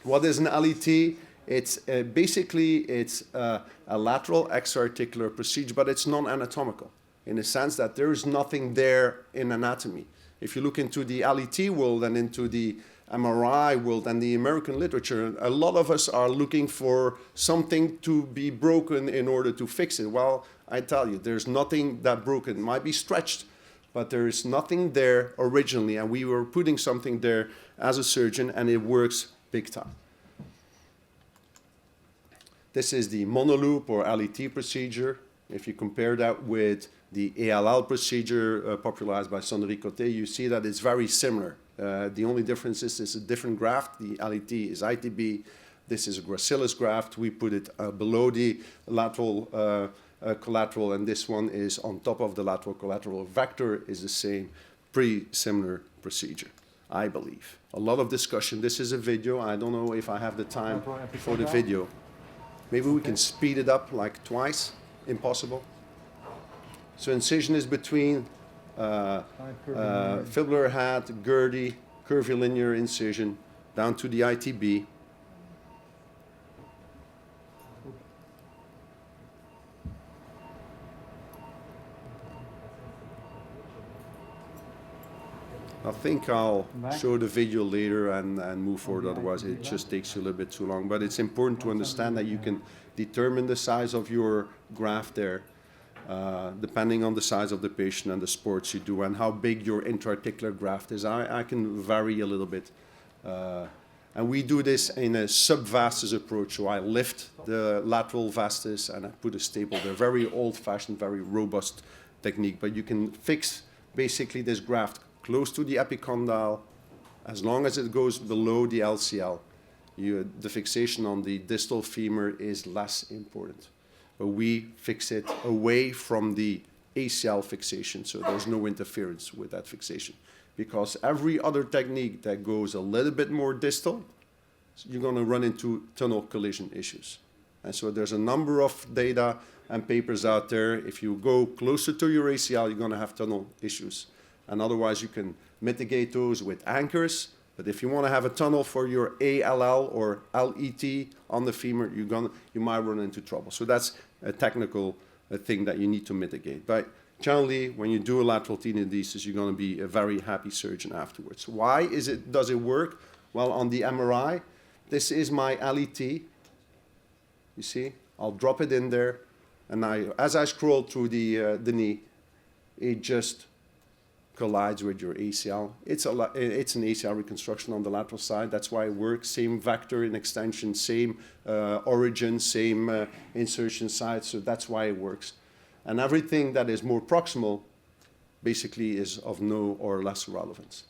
What is an LET? It's basically a lateral extra-articular procedure, but it's non-anatomical in the sense that there is nothing there in anatomy. If you look into the LET world and into the MRI world and the American literature, a lot of us are looking for something to be broken in order to fix it. Well, I tell you, there's nothing that broken. It might be stretched, but there is nothing there originally, and we were putting something there as a surgeon, and it works big time. This is the monoloop or LET procedure. If you compare that with the ALL procedure popularized by Sandri Coté, you see that it's very similar. The only difference is it's a different graft. The LET is ITB. This is a gracilis graft. We put it below the lateral collateral, and this one is on top of the lateral collateral. Vector is the same, pretty similar procedure, I believe. A lot of discussion. This is a video. I don't know if I have the time for the video. Maybe we can speed it up like twice. Impossible. So incision is between fibular head, Gerdy, curvilinear incision, down to the ITB. I think I'll show the video later and move forward, otherwise it just takes you a little bit too long. But it's important to understand that you can determine the size of your graft there, depending on the size of the patient and the sports you do and how big your intra-articular graft is. I can vary a little bit. And we do this in a sub-vastus approach, so I lift the lateral vastus and I put a staple there. Very old-fashioned, very robust technique, but you can fix basically this graft close to the epicondyle, as long as it goes below the LCL. The fixation on the distal femur is less important. But we fix it away from the ACL fixation, so there's no interference with that fixation. Because every other technique that goes a little bit more distal, you're going to run into tunnel collision issues. And so there's a number of data and papers out there. If you go closer to your ACL, you're going to have tunnel issues. And otherwise, you can mitigate those with anchors. But if you want to have a tunnel for your ALL or LET on the femur, you might run into trouble. So that's a technical thing that you need to mitigate. But generally, when you do a lateral tenodesis, you're going to be a very happy surgeon afterwards. Why does it work? Well, on the MRI, this is my LET. You see, I'll drop it in there, and as I scroll through the knee, it just collides with your ACL. It's an ACL reconstruction on the lateral side. That's why it works. Same vector in extension, same origin, same insertion site. So that's why it works. And everything that is more proximal basically is of no or less relevance.